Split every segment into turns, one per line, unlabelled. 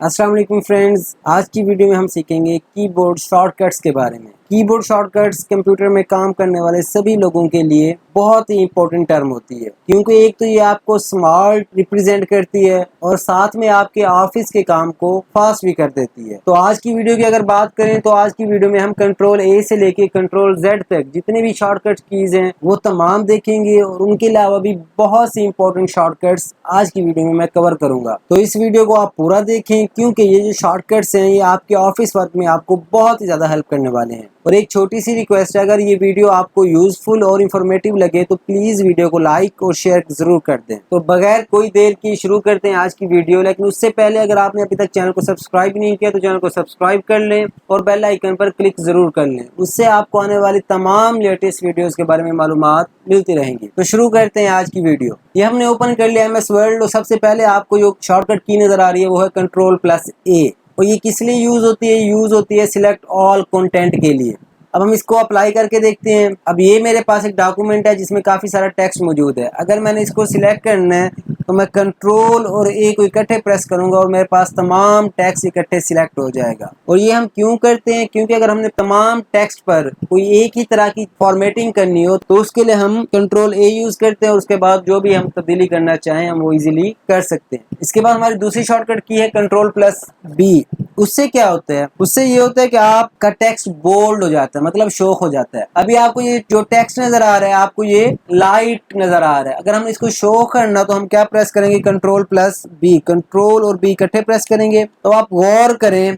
अस्सलाम वालेकुम फ्रेंड्स, आज की वीडियो में हम सीखेंगे कीबोर्ड शॉर्टकट्स के बारे में। कीबोर्ड शॉर्टकट्स कंप्यूटर में काम करने वाले सभी लोगों के लिए बहुत ही इंपॉर्टेंट टर्म होती है, क्योंकि एक तो ये आपको स्मार्ट रिप्रेजेंट करती है और साथ में आपके ऑफिस के काम को फास्ट भी कर देती है। तो आज की वीडियो की अगर बात करें तो आज की वीडियो में हम कंट्रोल ए से लेके कंट्रोल जेड तक जितने भी शॉर्टकट कीज हैं वो तमाम देखेंगे और उनके अलावा भी बहुत सी इंपॉर्टेंट शॉर्टकट्स आज की वीडियो में मैं कवर करूंगा। तो इस वीडियो को आप पूरा देखें, क्योंकि ये जो शॉर्टकट्स हैं ये आपके ऑफिस वर्क में आपको बहुत ही ज़्यादा हेल्प करने वाले हैं। और एक छोटी सी रिक्वेस्ट है, अगर ये वीडियो आपको यूजफुल और इन्फॉर्मेटिव लगे तो प्लीज़ वीडियो को लाइक और शेयर ज़रूर कर दें। तो बगैर कोई देर की शुरू करते हैं आज की वीडियो। लेकिन उससे पहले अगर आपने अभी तक चैनल को सब्सक्राइब नहीं किया तो चैनल को सब्सक्राइब कर लें और बेल आइकन पर क्लिक ज़रूर कर लें। उससे आपको आने वाली तमाम लेटेस्ट वीडियोज़ के बारे में मालूमात मिलती रहेंगी। तो शुरू करते हैं आज की वीडियो। ये हमने ओपन कर लिया MS वर्ड और सबसे पहले आपको जो शॉर्टकट की नज़र आ रही है वो है Ctrl+A। और ये किस लिए यूज़ होती है? यूज़ होती है सिलेक्ट ऑल कंटेंट के लिए। अब हम इसको अप्लाई करके देखते हैं। अब ये मेरे पास एक डॉक्यूमेंट है जिसमें काफ़ी सारा टेक्स्ट मौजूद है। अगर मैंने इसको सिलेक्ट करना है तो मैं कंट्रोल और ए को इकट्ठे प्रेस करूंगा और मेरे पास तमाम टेक्स्ट इकट्ठे सिलेक्ट हो जाएगा। और ये हम क्यों करते हैं? क्योंकि अगर हमने तमाम टेक्स्ट पर कोई एक ही तरह की फॉर्मेटिंग करनी हो तो उसके लिए हम कंट्रोल ए यूज़ करते हैं और उसके बाद जो भी हम तब्दीली करना चाहें हम वो इजीली कर सकते हैं। इसके बाद हमारी दूसरी शॉर्टकट की है Ctrl+B। उससे क्या होता है? उससे ये होता है कि आपका टेक्स्ट बोल्ड हो जाता है, मतलब शोक हो जाता है। अभी आपको ये जो टेक्स्ट नजर आ रहा है आपको ये लाइट नजर आ रहा है। अगर हम इसको शो करना तो हम क्या प्रेस करेंगे? Ctrl+B। कंट्रोल और बी इकट्ठे प्रेस करेंगे तो आप गौर करें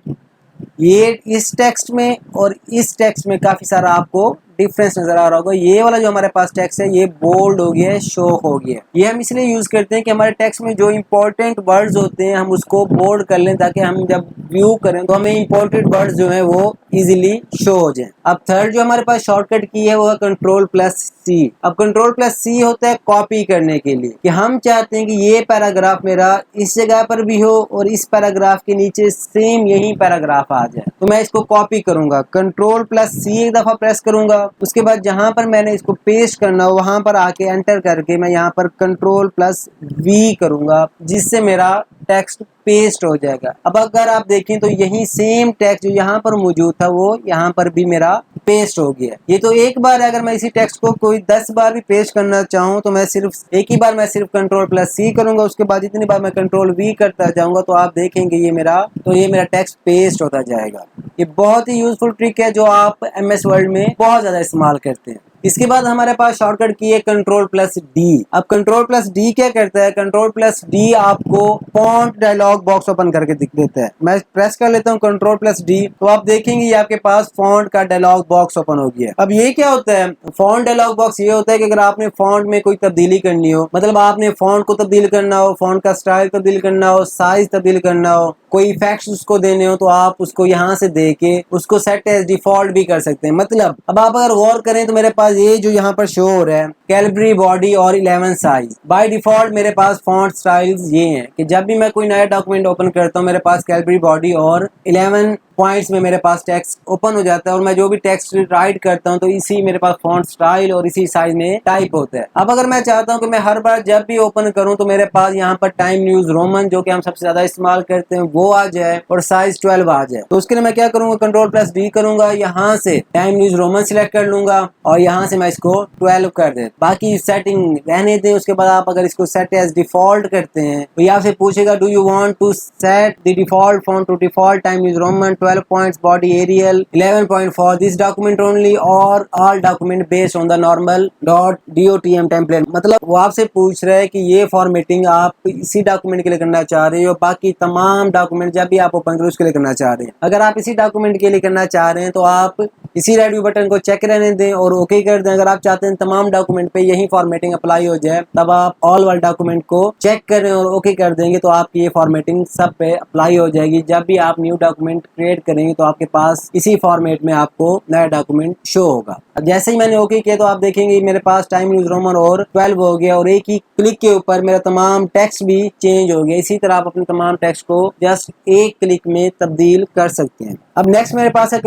ये इस टेक्स्ट में और इस टेक्स्ट में काफी सारा आपको डिफरेंस नजर आ रहा होगा। ये वाला जो हमारे पास टेक्स्ट है ये बोल्ड हो गया है, शो हो गया है। ये हम इसलिए यूज करते हैं कि हमारे टेक्स्ट में जो इंपॉर्टेंट वर्ड्स होते हैं हम उसको बोल्ड कर लें ताकि हम जब व्यू करें तो हमें इंपॉर्टेंट वर्ड्स जो है वो इजीली शो हो जाए। अब थर्ड जो हमारे पास शॉर्टकट की है वो है Ctrl+C। अब Ctrl+C होता है कॉपी करने के लिए, कि हम चाहते हैं कि ये पैराग्राफ मेरा इस जगह पर भी हो और इस पैराग्राफ के नीचे सेम यही पैराग्राफ आ जाए। तो मैं इसको कॉपी करूंगा, Ctrl+C एक दफा प्रेस करूंगा। उसके बाद जहां पर मैंने इसको पेस्ट करना हो वहां पर आके एंटर करके मैं यहाँ पर Ctrl+V करूंगा, जिससे मेरा टेक्स्ट पेस्ट हो जाएगा। अब अगर आप देखें तो यही सेम टेक्स्ट जो यहाँ पर मौजूद था वो यहाँ पर भी मेरा पेस्ट हो गया। ये तो एक बार है, अगर मैं इसी टेक्स्ट को कोई 10 बार भी पेस्ट करना चाहूँ तो मैं सिर्फ एक ही बार मैं सिर्फ Ctrl+C करूंगा। उसके बाद जितनी बार मैं Ctrl+V करता जाऊंगा तो आप देखेंगे ये मेरा टेक्स्ट पेस्ट होता जाएगा। ये बहुत ही यूजफुल ट्रिक है जो आप MS वर्ड में बहुत ज्यादा इस्तेमाल करते हैं। इसके बाद हमारे पास शॉर्टकट की है Ctrl+D। अब Ctrl+D क्या करता है? Ctrl+D आपको फॉन्ट डायलॉग बॉक्स ओपन करके दिख देता है। मैं प्रेस कर लेता हूँ Ctrl+D तो आप देखेंगे ये आपके पास फॉन्ट का डायलॉग बॉक्स ओपन हो गया। अब ये क्या होता है? फॉन्ट डायलॉग बॉक्स ये होता है कि अगर आपने फॉन्ट में कोई तब्दीली करनी हो, मतलब आपने फॉन्ट को तब्दील करना हो, फॉन्ट का स्टाइल तब्दील करना हो, साइज तब्दील करना हो, कोई इफेक्ट्स उसको देने हो तो आप उसको यहाँ से दे के उसको सेट एज डिफॉल्ट भी कर सकते हैं। मतलब अब आप अगर गौर करें तो मेरे पास ये जो यहाँ पर शो हो रहा है कैलबरी बॉडी और 11 साइज, बाय डिफॉल्ट मेरे पास फॉन्ट स्टाइल्स ये हैं कि जब भी मैं कोई नया डॉक्यूमेंट ओपन करता हूँ मेरे पास कैलबरी बॉडी और 11 पॉइंट्स में मेरे पास टेक्स्ट ओपन हो जाता है और मैं जो भी टेक्स्ट राइट करता हूँ तो इसी मेरे पास फॉन्ट स्टाइल और इसी साइज में टाइप होता है। अब अगर मैं चाहता हूँ कि मैं हर बार जब भी ओपन करूँ तो मेरे पास यहाँ पर टाइम न्यूज रोमन जो कि हम सबसे ज्यादा इस्तेमाल करते हैं वो आ जाए और साइज 12 आ जाए, तो उसके लिए मैं क्या करूंगा? Ctrl+D करूंगा, यहाँ से टाइम न्यूज रोमन सिलेक्ट कर लूंगा और यहाँ से मैं इसको 12 कर दे। बाकी सेटिंग रहने दें। उसके बाद आप अगर इसको सेट एज डिफॉल्ट करते हैं तो यहाँ से पूछेगा do you want to set the default font to default time news Roman 12 points body Arial 11.4 this document only or all document based on the normal .dotm template। मतलब वो आपसे पूछ रहा है कि ये फॉर्मेटिंग आप इसी डॉक्यूमेंट के लिए करना चाह रहे हो, बाकी तमाम डॉक्यूमेंट जब भी आप ओपन करो उसके लिए करना चाह रहे हैं। अगर आप इसी डॉक्यूमेंट के लिए करना चाह रहे हैं तो आप इसी रेड बटन को चेक रहने दें और ओके कर दें। अगर आप चाहते हैं तमाम डॉक्यूमेंट पे यही फॉर्मेटिंग अप्लाई हो जाए तब आप ऑल वाले डॉक्यूमेंट को चेक करें और ओके कर देंगे तो आपकी ये फॉर्मेटिंग सब पे अप्लाई हो जाएगी। जब भी आप न्यू डॉक्यूमेंट क्रिएट करेंगे तो आपके पास इसी फॉर्मेट में आपको नया डॉक्यूमेंट शो होगा। अब जैसे ही मैंने ओके किया तो आप देखेंगे मेरे पास टाइम न्यूज रोमन और 12 हो गया और एक ही क्लिक के ऊपर मेरा तमाम टेक्स्ट भी चेंज हो गया। इसी तरह आप अपने तमाम टेक्स्ट को जस्ट एक क्लिक में तब्दील कर सकते हैं। अब नेक्स्ट मेरे पास है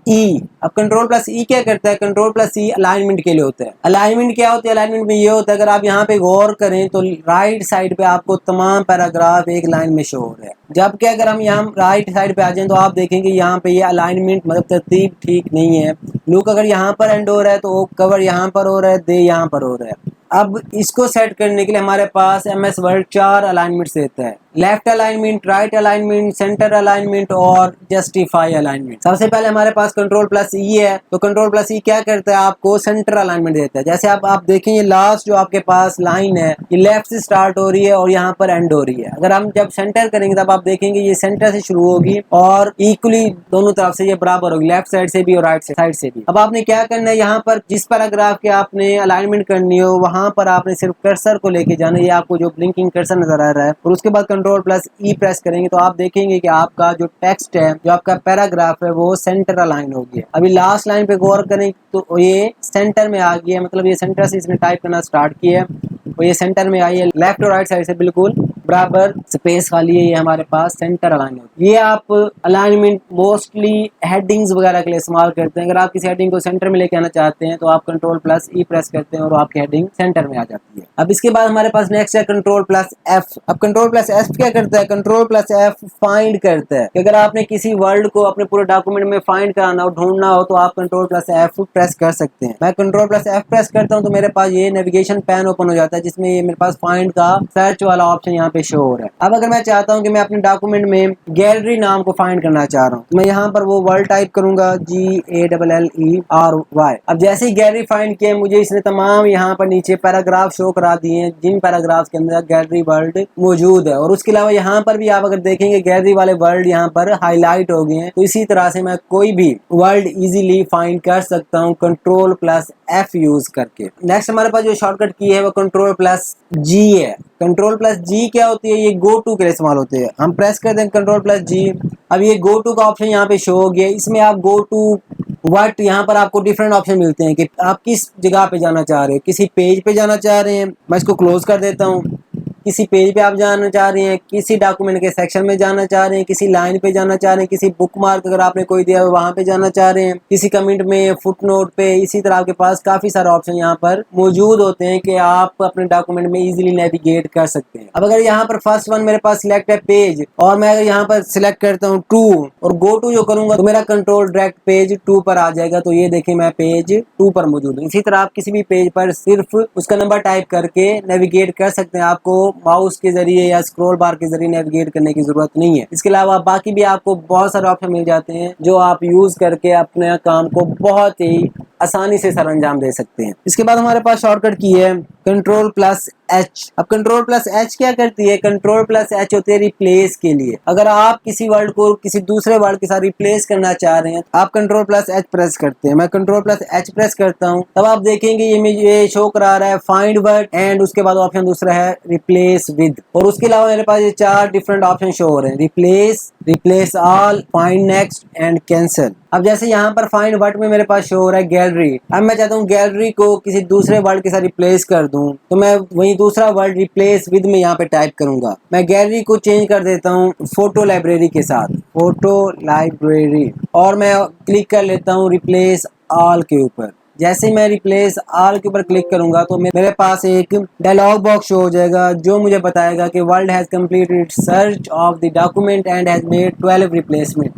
ई। अब कंट्रोल प्लस ई क्या करता है? कंट्रोल प्लस ई अलाइनमेंट के लिए होता है। अलाइनमेंट क्या होता है? अलाइनमेंट में ये होता है, अगर आप यहाँ पे गौर करें तो राइट साइड पे आपको तमाम पैराग्राफ एक लाइन में शो हो रहा है, जबकि अगर हम यहाँ राइट साइड पे आ जाएं तो आप देखेंगे यहाँ पे ये अलाइनमेंट मतलब तरतीब ठीक नहीं है। लुक अगर यहाँ पर एंड हो रहा है तो कवर यहाँ पर हो रहा है, दे यहाँ पर हो रहा है। अब इसको सेट करने के लिए हमारे पास MS वर्ड 4 अलाइनमेंट देता है। Left alignment, right alignment, centre alignment और जस्टिफाई अलाइनमेंट। सबसे पहले हमारे पास कंट्रोल प्लस ई है, तो कंट्रोल प्लस ई क्या करता है? आपको सेंटर अलाइनमेंट देता है। जैसे आप देखें ये लास्ट जो आपके पास लाइन है ये लेफ्ट से स्टार्ट हो रही है और यहाँ पर एंड हो रही है। अगर हम जब सेंटर करेंगे तब आप देखेंगे ये सेंटर से शुरू होगी और इक्वली दोनों तरफ से ये बराबर होगी, लेफ्ट साइड से भी और राइट साइड से भी। अब आपने क्या करना है, यहाँ पर जिस पैराग्राफ के आपने अलाइनमेंट करनी हो वहां पर आपने सिर्फ कर्सर को लेके जाना है। ये आपको जो ब्लिंकिंग कर्सर नजर आ रहा है, और उसके बाद कंट्रोल प्लस ई प्रेस करेंगे तो आप देखेंगे कि आपका जो टेक्स्ट है, जो आपका पैराग्राफ है वो सेंटर अलाइन हो गया। अभी लास्ट लाइन पे गौर करें तो ये सेंटर में आ गया, मतलब ये सेंटर से इसने टाइप करना स्टार्ट किया है और ये सेंटर में आई है। लेफ्ट और राइट साइड से बिल्कुल बराबर स्पेस खाली है, ये हमारे पास सेंटर अलाइन है। ये आप अलाइनमेंट मोस्टली हेडिंग्स वगैरह के लिए इस्तेमाल करते हैं। अगर आप किसी हेडिंग को सेंटर में लेके आना चाहते हैं तो आप कंट्रोल प्लस ई प्रेस करते हैं और आपकी हेडिंग सेंटर में आ जाती है। अब इसके बाद हमारे पास नेक्स्ट है कंट्रोल प्लस एफ। अब कंट्रोल प्लस एफ क्या करता है? कंट्रोल प्लस एफ फाइंड करता है कि अगर आपने किसी वर्ड को अपने पूरे डॉक्यूमेंट में फाइंड कराना हो, ढूंढना हो, तो आप कंट्रोल प्लस एफ प्रेस कर सकते हैं। मैं कंट्रोल प्लस एफ प्रेस करता हूं तो मेरे पास ये नेविगेशन पैन ओपन हो जाता है, जिसमें ये मेरे पास फाइंड का सर्च वाला ऑप्शन यहाँ पे शो हो रहा है। अब अगर मैं चाहता हूँ कि मैं अपने डॉक्यूमेंट में गैलरी नाम को फाइंड करना चाह रहा हूँ तो मैं यहाँ पर वो वर्ड टाइप करूंगा GALLERY। अब जैसे ही गैलरी फाइंड किया मुझे इसने तमाम यहाँ पर नीचे पैराग्राफ शो करा दिए हैं जिन पैराग्राफ के अंदर गैलरी वर्ड मौजूद है। और उसके अलावा यहाँ पर भी आप अगर देखेंगे गैलरी वाले वर्ड यहाँ पर हाईलाइट हो गए हैं। तो इसी तरह से मैं कोई भी वर्ड इजीली फाइंड कर सकता हूँ कंट्रोल प्लस एफ यूज करके। नेक्स्ट हमारे पास जो शॉर्टकट की है वो कंट्रोल प्लस जी है। कंट्रोल प्लस जी क्या होती है? ये गो टू के लिए इस्तेमाल होते हैं। हम प्रेस कर दें कंट्रोल प्लस जी, अब ये गो टू का ऑप्शन यहाँ पे शो हो गया। इसमें आप गो टू व्हाट, यहाँ पर आपको डिफरेंट ऑप्शन मिलते हैं कि आप किस जगह पे जाना चाह रहे हो। किसी पेज पे जाना चाह रहे हैं, मैं इसको क्लोज कर देता हूँ। किसी पेज पे आप जाना चाह रहे हैं, किसी डॉक्यूमेंट के सेक्शन में जाना चाह रहे हैं, किसी लाइन पे जाना चाह रहे हैं, किसी बुक मार्क अगर आपने कोई दिया है वहां पे जाना चाह रहे हैं, किसी कमेंट में, फुटनोट पे। इसी तरह आपके पास काफी सारे ऑप्शन यहाँ पर मौजूद होते हैं कि आप अपने डॉक्यूमेंट में इजीली नेविगेट कर सकते हैं। अब अगर यहाँ पर फर्स्ट वन मेरे पास सिलेक्ट है पेज, और मैं अगर यहाँ पर सिलेक्ट करता हूँ टू और गो टू जो करूंगा तो मेरा कंट्रोल डायरेक्ट पेज 2 पर आ जाएगा। तो ये देखिए मैं पेज 2 पर मौजूद हूँ। इसी तरह आप किसी भी पेज पर सिर्फ उसका नंबर टाइप करके नेविगेट कर सकते हैं। आपको माउस के जरिए या स्क्रॉल बार के जरिए नेविगेट करने की जरूरत नहीं है। इसके अलावा बाकी भी आपको बहुत सारे ऑप्शन मिल जाते हैं जो आप यूज करके अपने काम को बहुत ही आसानी से सर अंजाम दे सकते हैं। इसके बाद हमारे पास शॉर्टकट की है कंट्रोल प्लस एच। अब कंट्रोल प्लस एच क्या करती है? कंट्रोल प्लस एच होती है रिप्लेस के लिए। अगर आप किसी वर्ड को किसी दूसरे वर्ड के साथ रिप्लेस करना चाह रहे हैं आप कंट्रोल प्लस एच प्रेस करते हैं। मैं कंट्रोल प्लस एच प्रेस करता हूं तब आप देखेंगे ये मुझे शो करा रहा है फाइंड वर्ड एंड उसके बाद ऑप्शन दूसरा है रिप्लेस विद। और उसके अलावा मेरे पास ये 4 डिफरेंट ऑप्शन शो हो रहे हैं, replace, replace all, find next and cancel. अब जैसे यहाँ पर फाइंड वर्ड में मेरे पास शो हो रहा है गैलरी। अब मैं चाहता हूँ गैलरी को किसी दूसरे वर्ड के साथ रिप्लेस कर दूं तो मैं वही दूसरा वर्ड रिप्लेस विद में यहाँ पे टाइप करूंगा। मैं गैलरी को चेंज कर देता हूँ फोटो लाइब्रेरी के साथ, फोटो लाइब्रेरी, और मैं क्लिक कर लेता हूँ रिप्लेस ऑल के ऊपर। जैसे मैं रिप्लेस ऑल के ऊपर क्लिक करूंगा तो मेरे पास एक डायलॉग बॉक्स शो हो जाएगा जो मुझे बताएगा कि world has completed search of the document and has made 12 replacement.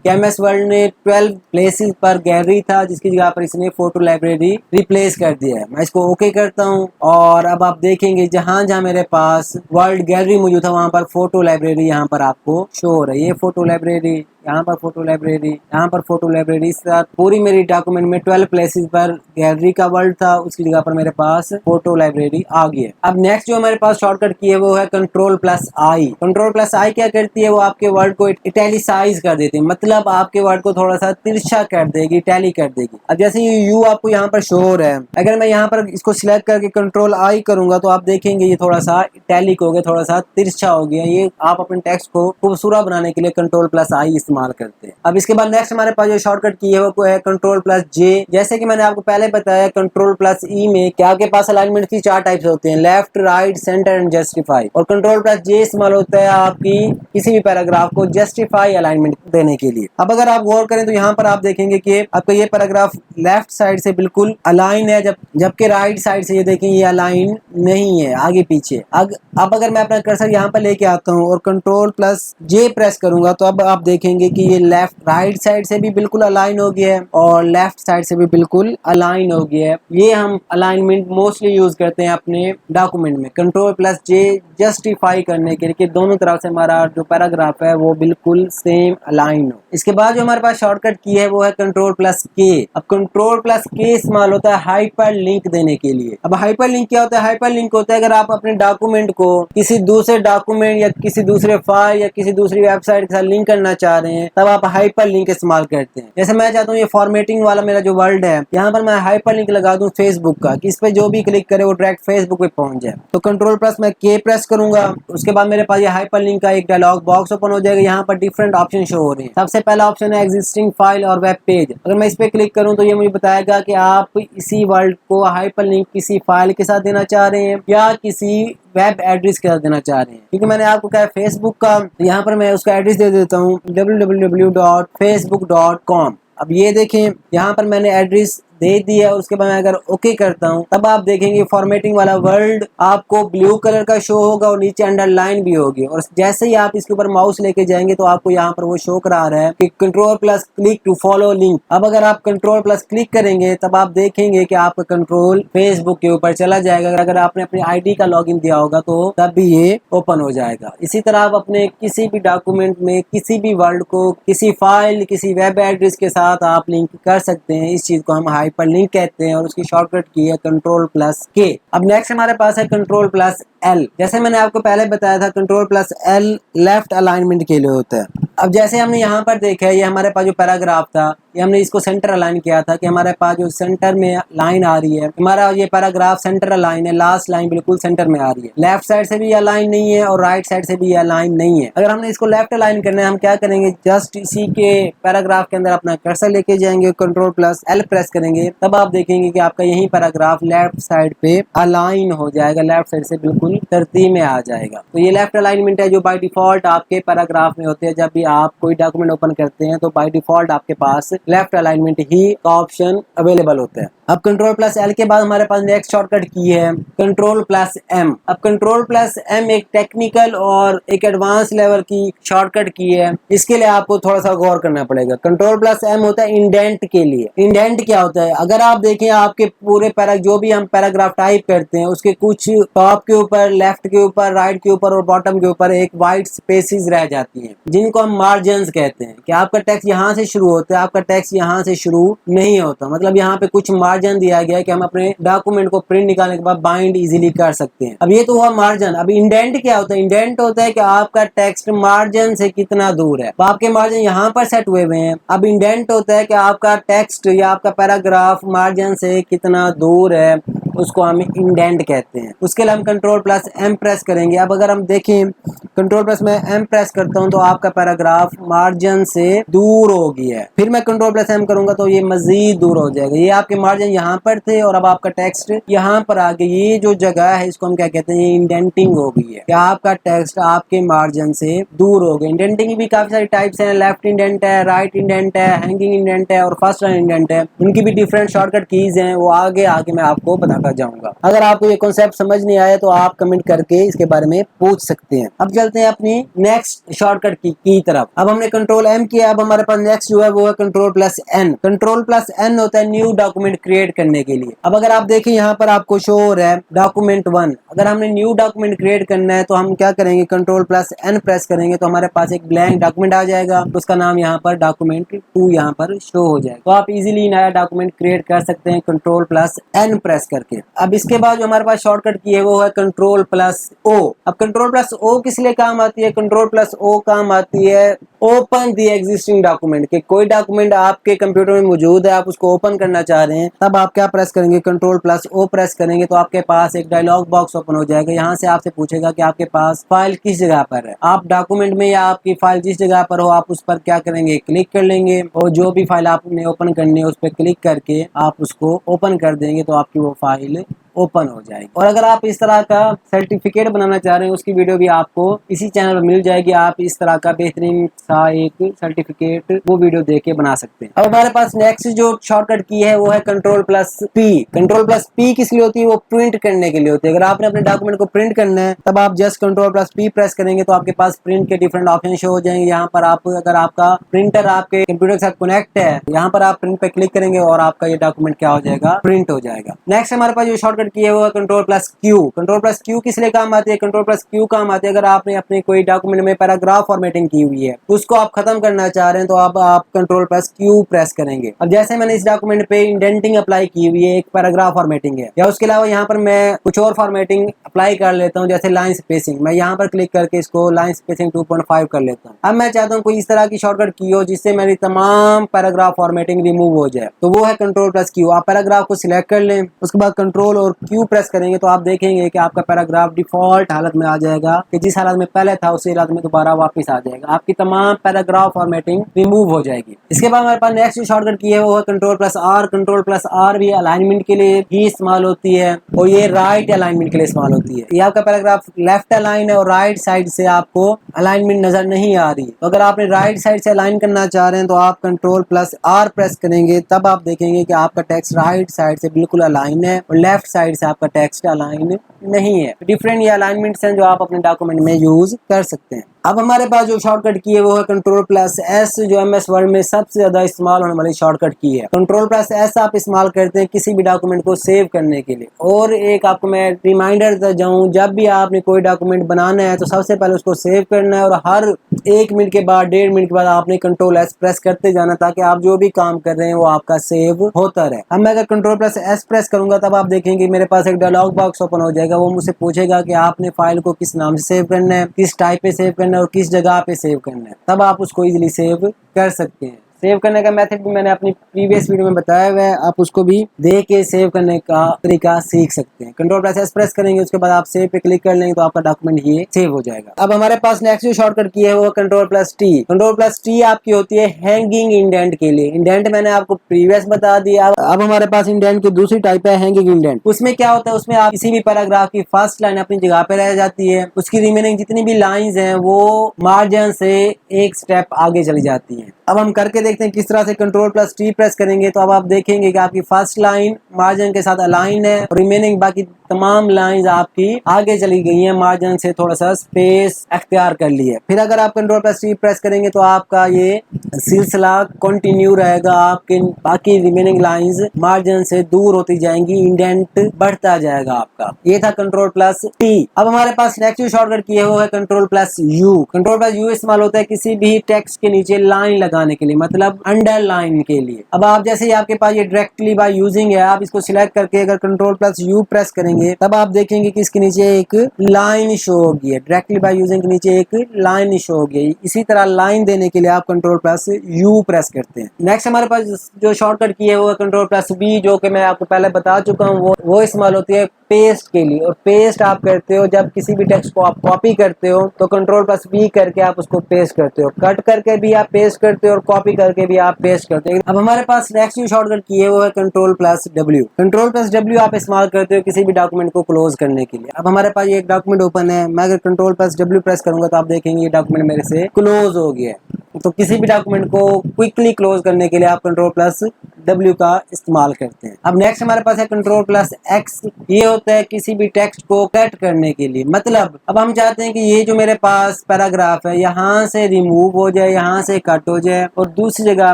MS world ने 12 प्लेसेस पर गैलरी था जिसकी जगह पर इसने फोटो लाइब्रेरी रिप्लेस कर दिया है। मैं इसको ओके करता हूं और अब आप देखेंगे जहां जहां मेरे पास वर्ल्ड गैलरी मौजूद था वहां पर फोटो लाइब्रेरी यहाँ पर आपको शो हो रही है। फोटो लाइब्रेरी, यहाँ पर फोटो लाइब्रेरी, यहाँ पर फोटो लाइब्रेरी। इस तरह पूरी मेरी डॉक्यूमेंट में 12 प्लेसेस पर गैलरी का वर्ड था, उसकी जगह पर मेरे पास फोटो लाइब्रेरी आ गई है। अब नेक्स्ट जो हमारे पास शॉर्टकट की है वो है कंट्रोल प्लस आई। कंट्रोल प्लस आई क्या करती है? वो आपके वर्ड को इटैलिसाइज कर देती है, मतलब आपके वर्ड को थोड़ा सा तिरछा कर देगी, टैली कर देगी। अब जैसे ये यू आपको यहाँ पर शो हो रहा है, अगर मैं यहाँ पर इसको सिलेक्ट करके कंट्रोल आई करूंगा तो आप देखेंगे ये थोड़ा सा इटैलिक हो गया, थोड़ा सा तिरछा हो गया। ये आप अपने टेक्स्ट को खूबसूरत बनाने के लिए कंट्रोल प्लस आई इस्तेमाल करते हैं। अब इसके बाद नेक्स्ट हमारे पास जो शॉर्टकट की है वो है कंट्रोल प्लस जे। जैसे कि मैंने आपको पहले बताया कंट्रोल प्लस ई में क्या आपके पास अलाइनमेंट की 4 टाइप्स होते हैं, left, right, centre and justify. और कंट्रोल प्लस जे इस्तेमाल होता है आपकी किसी भी पैराग्राफ को जस्टिफाई अलाइनमेंट देने के लिए। अब अगर आप गौर करें तो यहाँ पर आप देखेंगे कि आपका ये पैराग्राफ लेफ्ट साइड से बिल्कुल अलाइन है, जबकि राइट साइड से ये देखें ये अलाइन नहीं है, आगे पीछे। अब अगर मैं अपना कर्सर यहाँ पर लेके आता हूँ और कंट्रोल प्लस जे प्रेस करूंगा तो अब आप देखेंगे कि ये लेफ्ट राइट साइड से भी बिल्कुल अलाइन हो गया है और लेफ्ट साइड से भी बिल्कुल अलाइन हो गया है। ये हम अलाइनमेंट मोस्टली यूज करते हैं अपने डॉक्यूमेंट में कंट्रोल प्लस जे जस्टिफाई करने के लिए कि दोनों तरफ से हमारा जो पैराग्राफ है वो बिल्कुल सेम अलाइन हो। इसके बाद जो हमारे पास शॉर्टकट की है वो है कंट्रोल प्लस के। अब कंट्रोल प्लस के इस्तेमाल होता है हाइपर लिंक देने के लिए। अब हाइपर लिंक क्या होता है? हाइपर लिंक होता है अगर आप अपने डॉक्यूमेंट को किसी दूसरे डॉक्यूमेंट या किसी दूसरे फाइल या किसी दूसरी वेबसाइट के साथ लिंक करना चाह रहे हैं तब आप हाइपर लिंक इस्तेमाल करते हैं। जैसे मैं चाहता हूँ ये फॉर्मेटिंग वाला मेरा जो वर्ड है यहाँ पर मैं हाइपर लिंक लगा दूं फेसबुक का कि इस पे जो भी क्लिक करे वो डायरेक्ट फेसबुक पे पहुंच जाए। तो कंट्रोल प्लस मैं के प्रेस करूंगा, उसके बाद मेरे पास ये हाइपर लिंक का एक डायलॉग बॉक्स ओपन हो जाएगा। यहाँ पर डिफरेंट ऑप्शन शो हो रहे हैं। सबसे पहला ऑप्शन है एग्जिस्टिंग फाइल और वेब पेज। अगर मैं इस पे क्लिक करूं तो ये मुझे बताएगा कि आप इसी वर्ड को हाइपर लिंक किसी फाइल के साथ देना चाह रहे हैं या किसी वेब एड्रेस के साथ देना चाह रहे हैं। क्योंकि मैंने आपको कहा फेसबुक का, तो यहाँ पर मैं उसका एड्रेस दे देता हूँ www.facebook.com। अब ये देखें यहाँ पर मैंने एड्रेस दे दिया और उसके बाद मैं अगर ओके करता हूँ तब आप देखेंगे फॉर्मेटिंग वाला वर्ड आपको ब्लू कलर का शो होगा और नीचे अंडरलाइन भी होगी। और जैसे ही आप इसके ऊपर माउस लेके जाएंगे तो आपको यहाँ पर वो शो करा रहा है कि control plus click to follow link. अब अगर आप कंट्रोल प्लस क्लिक करेंगे तब आप देखेंगे कि आपका कंट्रोल फेसबुक के ऊपर चला जाएगा। अगर आपने अपनी आईडी का लॉगिन दिया होगा तो तब भी ये ओपन हो जाएगा। इसी तरह आप अपने किसी भी डॉक्यूमेंट में किसी भी वर्ड को किसी फाइल किसी वेब एड्रेस के साथ आप लिंक कर सकते हैं। इस चीज को हम हाइपर लिंक कहते हैं और उसकी शॉर्टकट की है कंट्रोल प्लस के। अब नेक्स्ट हमारे पास है कंट्रोल प्लस एल। जैसे मैंने आपको पहले बताया था control plus L left alignment के लिए होता है। अब जैसे हमने यहाँ पर देखा है ये हमारे पास जो पैराग्राफ था ये हमने इसको सेंटर अलाइन किया था कि हमारे पास जो सेंटर में लाइन आ रही है, हमारा ये पैराग्राफ सेंटर अलाइन है, लास्ट लाइन बिल्कुल सेंटर में आ रही है। लेफ्ट साइड से भी ये अलाइन नहीं है और राइट साइड से भी ये अलाइन नहीं है। अगर हमने इसको लेफ्ट अलाइन करना है हम क्या करेंगे, जस्ट इसी के पैराग्राफ के अंदर अपना कर्सर लेके जाएंगे, कंट्रोल प्लस एल प्रेस करेंगे, तब आप देखेंगे कि आपका यही पैराग्राफ लेफ्ट साइड पे अलाइन हो जाएगा, लेफ्ट साइड से बिल्कुल तरतीब में आ जाएगा। तो ये लेफ्ट अलाइनमेंट है जो बाय डिफॉल्ट आपके पैराग्राफ में होते हैं। जब भी आप कोई डॉक्यूमेंट ओपन करते हैं तो बाय डिफॉल्ट आपके पास लेफ्ट अलाइनमेंट ही का ऑप्शन अवेलेबल होता है। अब कंट्रोल प्लस एल के बाद हमारे पास नेक्स्ट शॉर्टकट की है कंट्रोल प्लस एम। अब कंट्रोल प्लस एम एक टेक्निकल और एक एडवांस लेवल की शॉर्टकट की है। इसके लिए आपको थोड़ा सा गौर करना पड़ेगा। कंट्रोल प्लस एम होता है इंडेंट के लिए। इंडेंट क्या होता है, अगर आप देखें आपके पूरे जो भी हम पैराग्राफ टाइप करते हैं उसके कुछ टॉप के ऊपर, लेफ्ट के ऊपर, राइट के ऊपर और बॉटम के ऊपर एक वाइट स्पेसेस रह जाती हैं जिनको हम मार्जिन्स कहते हैं। कि आपका टेक्स्ट यहाँ से शुरू होता है, आपका टेक्स्ट यहाँ से शुरू नहीं होता। मतलब यहाँ पे कुछ मार्जिन दिया गया है कि हम अपने डॉक्यूमेंट को प्रिंट निकालने के बाद बाइंड इजीली कर सकते हैं। अब ये तो हुआ मार्जिन। अब इंडेंट क्या होता है, इंडेंट होता है कि आपका टेक्स्ट मार्जिन से कितना दूर है। तो आपके मार्जिन यहाँ पर सेट हुए हुए हैं। अब इंडेंट होता है कि आपका टेक्स्ट या आपका पैराग्राफ मार्जिन से कितना दूर है, उसको हम इंडेंट कहते हैं। उसके लिए हम कंट्रोल प्लस एम प्रेस करेंगे। अब अगर हम देखें कंट्रोल प्लस में एम प्रेस करता हूं तो आपका पैराग्राफ मार्जिन से दूर हो गया है। फिर मैं कंट्रोल प्लस एम करूंगा तो ये मजीद दूर हो जाएगा। ये आपके मार्जिन यहाँ पर थे और अब आपका टेक्स्ट यहाँ पर आ गया। ये जो जगह है इसको हम क्या कहते हैं, ये इंडेंटिंग हो गई है कि आपका टेक्स्ट आपके मार्जिन से दूर हो गया। इंडेंटिंग भी काफी सारी टाइप्स हैं, लेफ्ट इंडेंट है, राइट इंडेंट है, हैंगिंग इंडेंट है और फर्स्ट लाइन इंडेंट है। उनकी भी डिफरेंट शॉर्टकट कीज हैं, वो आगे आगे मैं आपको बताता जाऊंगा। अगर आपको ये कॉन्सेप्ट समझ नहीं आया तो आप कमेंट करके इसके बारे में पूछ सकते हैं। अब चलते हैं अपनी नेक्स्ट शॉर्टकट की तरफ। अब हमने कंट्रोल एम किया, अब हमारे पास नेक्स्ट जो है वो है control plus N. Control plus N होता है न्यू डॉक्यूमेंट क्रिएट करने के लिए। अब अगर आप देखें यहाँ पर आपको शो हो रहा है डॉक्यूमेंट 1। अगर हमने न्यू डॉक्यूमेंट क्रिएट करना है तो हम क्या करेंगे, कंट्रोल प्लस एन प्रेस करेंगे तो हमारे पास एक ब्लैंक डॉक्यूमेंट आ जाएगा। उसका नाम यहाँ पर डॉक्यूमेंट 2 यहाँ पर शो हो जाएगा। तो आप इजीली नया डॉक्यूमेंट क्रिएट कर सकते हैं कंट्रोल प्लस एन प्रेस करके। अब इसके बाद जो हमारे पास शॉर्टकट की है वो है कंट्रोल प्लस ओ। अब कंट्रोल प्लस ओ किस लिए काम आती है, कंट्रोल प्लस ओ काम आती है ओपन दी एग्जिस्टिंग डॉक्यूमेंट, के कोई डॉक्यूमेंट आपके कंप्यूटर में मौजूद है, आप उसको ओपन करना चाह रहे हैं, तब आप क्या प्रेस करेंगे, Ctrl+O प्रेस करेंगे तो आपके पास एक डायलॉग बॉक्स ओपन हो जाएगा। यहाँ से आपसे पूछेगा कि आपके पास फाइल किस जगह पर है। आप डॉक्यूमेंट में या आपकी फाइल जिस जगह पर हो आप उस पर क्या करेंगे, क्लिक कर लेंगे और जो भी फाइल आपने ओपन करनी है उस पर क्लिक करके आप उसको ओपन कर देंगे तो आपकी वो फाइल ओपन हो जाएगी। और अगर आप इस तरह का सर्टिफिकेट बनाना चाह रहे हैं उसकी वीडियो भी आपको इसी चैनल पर मिल जाएगी। आप इस तरह का बेहतरीन सा एक सर्टिफिकेट वो वीडियो देख के बना सकते हैं। अब हमारे पास नेक्स्ट जो शॉर्टकट की है वो है Ctrl+P। Ctrl+P किस लिए होती है, वो प्रिंट करने के लिए होती है। अगर आपने अपने डॉक्यूमेंट को प्रिंट करना है तब आप जस्ट Ctrl+P प्रेस करेंगे तो आपके पास प्रिंट के डिफरेंट ऑप्शन शो हो जाएंगे। यहाँ पर आप अगर आपका प्रिंटर आपके कंप्यूटर के साथ कनेक्ट है, यहाँ पर आप प्रिंट पे क्लिक करेंगे और आपका ये डॉक्यूमेंट क्या हो जाएगा, प्रिंट हो जाएगा। नेक्स्ट हमारे पास जो शॉर्टकट की है वो है Ctrl+Q। Ctrl+Q किस लिए काम आती है, Ctrl+Q काम आती है अगर आपने अपने कोई डॉक्यूमेंट में पैराग्राफ फॉर्मेटिंग की हुई है उसको आप खत्म करना चाह रहे हैं तो अब आप Ctrl+Q प्रेस करेंगे। अब जैसे मैंने इस डॉक्यूमेंट पे इंडेंटिंग अप्लाई की हुई है, एक पैराग्राफ फॉर्मेटिंग है, या उसके अलावा यहाँ पर मैं कुछ और फॉर्मेटिंग अप्लाई कर लेता हूँ जैसे लाइन स्पेसिंग, मैं यहाँ पर क्लिक करके इसको लाइन स्पेसिंग 2.5 कर लेता हूँ। अब मैं चाहता हूँ कोई इस तरह की शॉर्टकट की हो जिससे मेरी तमाम पैराग्राफ फॉर्मेटिंग रिमूव हो जाए, तो वो है Ctrl+Q। आप पैराग्राफ को सिलेक्ट कर लें, उसके बाद Ctrl और Q प्रेस करेंगे तो आप देखेंगे कि आपका पैराग्राफ डिफॉल्ट हालत में आ जाएगा कि जिस हालत में पहले था उसी हालत में दोबारा वापस आ जाएगा। आपकी तमाम पैराग्राफ फॉर्मेटिंग रिमूव हो जाएगी। इसके बाद हमारे पास नेक्स्ट शॉर्टकट की है वो है Ctrl+R। Ctrl+R भी अलाइनमेंट के लिए ही इस्तेमाल होती है और ये राइट अलाइनमेंट के लिए इस्तेमाल होती है। ये आपका पैराग्राफ लेफ्ट अलाइन है और राइट साइड से आपको अलाइनमेंट नजर नहीं आ रही, तो अगर आपने राइट साइड से अलाइन करना चाह रहे हैं तो आप Ctrl+R प्रेस करेंगे, तब आप देखेंगे कि आपका टेक्स्ट राइट साइड से बिल्कुल अलाइन है और लेफ्ट साइड से आपका टेक्स्ट अलाइन नहीं है। डिफरेंट ये अलाइनमेंट्स हैं जो आप अपने डॉक्यूमेंट में यूज कर सकते हैं। अब हमारे पास जो शॉर्टकट की है वो है Ctrl+S, जो MS वर्ड में सबसे ज्यादा इस्तेमाल होने वाली शॉर्टकट की है। Ctrl+S आप इस्तेमाल करते हैं किसी भी डॉक्यूमेंट को सेव करने के लिए। और एक आपको मैं रिमाइंडर देता जाऊं, जब भी आपने कोई डॉक्यूमेंट बनाना है तो सबसे पहले उसको सेव करना है और हर 1 मिनट के बाद 1.5 मिनट के बाद आपने Ctrl+S प्रेस करते जाना ताकि आप जो भी काम कर रहे हैं वो आपका सेव होता रहे। अब मैं अगर Ctrl+S प्रेस करूंगा तब आप देखेंगे मेरे पास एक डायलॉग बॉक्स ओपन हो जाएगा। वो मुझसे पूछेगा कि आपने फाइल को किस नाम से सेव करना है, किस टाइप पे सेव करना है और किस जगह पे सेव करना है, तब आप उसको इजीली सेव कर सकते हैं। सेव करने का मेथड भी मैंने अपनी प्रीवियस वीडियो में बताया हुआ है, आप उसको भी देख के सेव करने का तरीका सीख सकते हैं। Ctrl+S प्रेस करेंगे, उसके बाद आप सेव पे क्लिक कर लेंगे तो आपका डॉक्यूमेंट ये सेव हो जाएगा। अब हमारे पास नेक्स्ट जो शॉर्टकट की है वो Ctrl+T। Ctrl+T आपकी होती है हैंगिंग इंडेंट के लिए। इंडेंट मैंने आपको प्रीवियस बता दिया। अब हमारे पास इंडेंट की दूसरी टाइप है हैंगिंग इंडेंट। उसमें क्या होता है, उसमें आप किसी भी पैराग्राफ की फर्स्ट लाइन अपनी जगह पे रह जाती है, उसकी रिमेनिंग जितनी भी लाइंस हैं वो मार्जिन से एक स्टेप आगे चली जाती हैं। अब हम करके देखते हैं किस तरह से। Ctrl+T प्रेस करेंगे तो अब आप देखेंगे कि आपकी फर्स्ट लाइन मार्जिन के साथ अलाइन है और रिमेनिंग बाकी तमाम लाइंस आपकी आगे चली गई हैं, मार्जिन से थोड़ा सा स्पेस अख्तियार कर लिया है। फिर अगर आप Ctrl+T प्रेस करेंगे तो आपका ये सिलसिला कंटिन्यू रहेगा, आपके बाकी रिमेनिंग लाइंस मार्जिन से दूर होती जाएंगी, इंडेंट बढ़ता जाएगा आपका। ये था Ctrl+T। अब हमारे पास नेक्स्ट शॉर्टकट की है वो है Ctrl+U। Ctrl+U इस्तेमाल होता है किसी भी टेक्स्ट के नीचे लाइन लगाने के लिए, मतलब अंडरलाइन के लिए। अब आप जैसे ही आपके पास ये डायरेक्टली बाय यूजिंग है, आप इसको सिलेक्ट करके अगर Ctrl+U प्रेस करेंगे तब आप देखेंगे कि इसके नीचे एक लाइन शो होगी है। डायरेक्टली बाय यूजिंग के नीचे एक लाइन शो होगी। इसी तरह लाइन देने के लिए आप Ctrl+U प्रेस करते हैं। नेक्स्ट हमारे पास जो शॉर्टकट की है वो है Ctrl+V, जो कि मैं आपको पहले बता चुका हूँ। वो इस्तेमाल होती है पेस्ट के लिए। और पेस्ट आप करते हो जब किसी भी टेक्स्ट को आप कॉपी करते हो तो Ctrl+V करके आप उसको पेस्ट करते हो। कट करके भी आप पेस्ट करते हो और कॉपी करके भी आप पेस्ट करते हो। अब हमारे पास नेक्स्ट जो शॉर्टकट की है वो है Ctrl+W। Ctrl+W आप इस्तेमाल करते हो किसी भी डॉक्यूमेंट को क्लोज करने के लिए। अब हमारे पास ये एक डॉक्यूमेंट ओपन है, मैं अगर Ctrl+W प्रेस करूंगा तो आप देखेंगे ये डॉक्यूमेंट मेरे से क्लोज हो गया है। तो किसी भी डॉक्यूमेंट को क्विकली क्लोज करने के लिए आप Ctrl+W का इस्तेमाल करते हैं। अब नेक्स्ट हमारे पास है Ctrl+X। ये होता है किसी भी टेक्स्ट को कट करने के लिए। मतलब अब हम चाहते हैं कि ये जो मेरे पास पैराग्राफ है यहाँ से रिमूव हो जाए, यहाँ से कट हो जाए और दूसरी जगह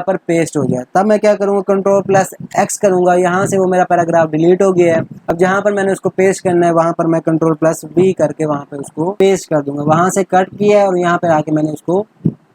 पर पेस्ट हो जाए। तब मैं क्या करूँगा, Ctrl+X करूँगा, यहाँ से वो मेरा पैराग्राफ डिलीट हो गया है। अब जहाँ पर मैंने उसको पेस्ट करना है वहाँ पर मैं Ctrl+V करके वहाँ पर उसको पेस्ट कर दूंगा। वहाँ से कट किया और यहाँ पर आके मैंने उसको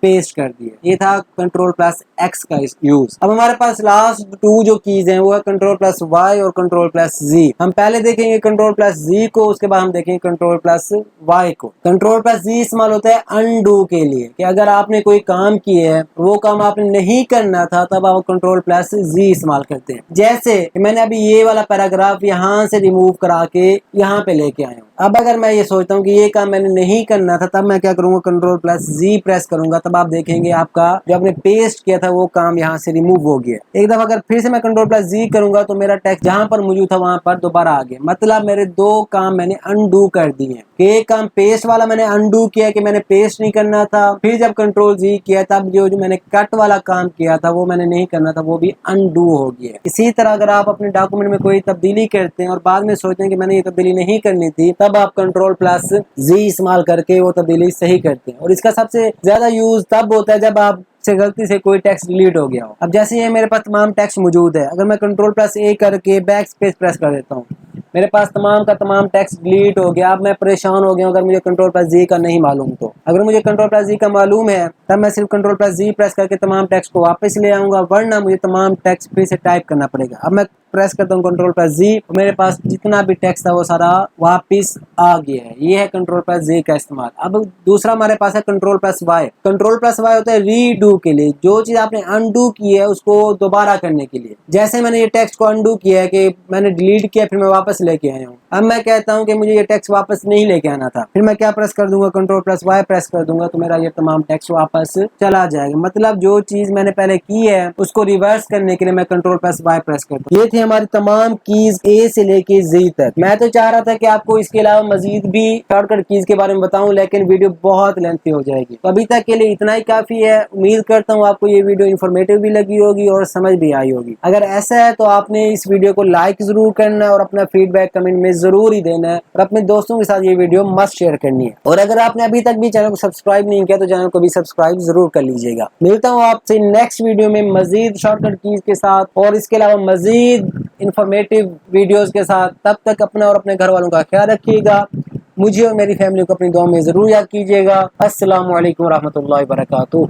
पेस्ट कर दिया। ये था Ctrl+X का यूज। अब हमारे पास लास्ट 2 जो कीज हैं वो है Ctrl+Y और Ctrl+Z। हम पहले देखेंगे Ctrl+Z को, उसके बाद हम देखेंगे Ctrl+Y को। Ctrl+Z इस्तेमाल होता है अनडू के लिए, कि अगर आपने कोई काम किया है वो काम आपने नहीं करना था तब आप Ctrl+Z इस्तेमाल करते हैं। जैसे मैंने अभी ये वाला पैराग्राफ यहाँ से रिमूव करा के यहाँ पे लेके आया हूँ। अब अगर मैं ये सोचता हूँ कि ये काम मैंने नहीं करना था तब मैं क्या करूँगा, Ctrl+Z प्रेस करूंगा, तब आप देखेंगे आपका जो आपने पेस्ट किया था वो काम यहाँ से रिमूव हो गया। एक दफा अगर फिर से मैं Ctrl+Z करूंगा तो मेरा टेक्स्ट जहां पर मौजूद था वहां पर दोबारा आ गया। मतलब मेरे 2 काम मैंने अनडू कर दिए हैं। एक काम पेस्ट वाला मैंने अनडू किया कि मैंने पेस्ट नहीं करना था, फिर जब Ctrl+Z किया तब जो मैंने कट वाला काम किया था वो मैंने नहीं करना था, वो भी अनडू हो गया। इसी तरह अगर आप अपने डॉक्यूमेंट में कोई तब्दीली करते हैं और बाद में सोचते हैं कि मैंने ये तब्दीली नहीं करनी थी, तब आप Ctrl+Z इस्तेमाल करके वो तब्दीली सही करते हैं। और इसका सबसे ज्यादा यूज तब होता है जब आप से गलती से कोई टेक्स्ट डिलीट हो गया हो। अब जैसे ये मेरे पास तमाम टेक्स्ट मौजूद है, अगर मैं Ctrl+A करके बैक स्पेस प्रेस कर देता हूँ, मेरे पास तमाम का तमाम टेक्स्ट डिलीट हो गया। अब मैं परेशान हो गया अगर मुझे Ctrl+Z का नहीं मालूम तो। अगर मुझे Ctrl+Z का मालूम है तब मैं सिर्फ Ctrl+Z प्रेस करके तमाम टेक्स्ट को वापस ले आऊंगा, वरना मुझे तमाम टेक्स्ट फिर से टाइप करना पड़ेगा। अब मैं प्रेस करता हूँ Ctrl+Z, मेरे पास जितना भी टेक्स्ट था वो सारा वापस आ गया है। ये है Ctrl+Z का इस्तेमाल। अब दूसरा हमारे पास है Ctrl+Y। Ctrl+Y होता है रीडू के लिए, जो चीज आपने अनडू की है उसको दोबारा करने के लिए। जैसे मैंने ये टेक्स्ट को अनडू किया है कि मैंने डिलीट किया फिर मैं वापस लेके आया हूँ। अब मैं कहता हूँ कि मुझे ये टेक्स्ट वापस नहीं लेके आना था, फिर मैं क्या प्रेस कर दूंगा, Ctrl+Y प्रेस कर दूंगा तो मेरा ये तमाम टेक्स्ट वापस चला जाएगा। मतलब जो चीज मैंने पहले की है उसको रिवर्स करने के लिए मैं Ctrl+Y प्रेस करता हूँ। ये थी हमारी तमाम कीज A से लेके Z तक। मैं तो चाह रहा था कि आपको इसके अलावा मजीद भी शॉर्टकट कीज के बारे में बताऊं, लेकिन वीडियो बहुत लेंथी हो जाएगी, तो अभी तक के लिए इतना ही काफी है। उम्मीद करता हूँ आपको ये वीडियो इन्फॉर्मेटिव भी लगी होगी और समझ भी आई होगी। अगर ऐसा है तो आपने इस वीडियो को लाइक जरूर करना है और अपना फीडबैक कमेंट में जरूर ही देना है, और अपने दोस्तों के साथ ये वीडियो मस्ट शेयर करनी है। और अगर आपने अभी तक भी चैनल को सब्सक्राइब नहीं किया तो चैनल को भी सब्सक्राइब जरूर कर लीजिएगा। मिलता हूँ आपसे नेक्स्ट वीडियो में मजीद शॉर्टकट कीज के साथ और इसके अलावा मजीद इंफॉर्मेटिव वीडियोस के साथ। तब तक अपना और अपने घर वालों का ख्याल रखिएगा। मुझे और मेरी फैमिली को अपनी दुआ में जरूर याद कीजिएगा। अस्सलामु अलैकुम रहमतुल्लाहि व बरकातुहू।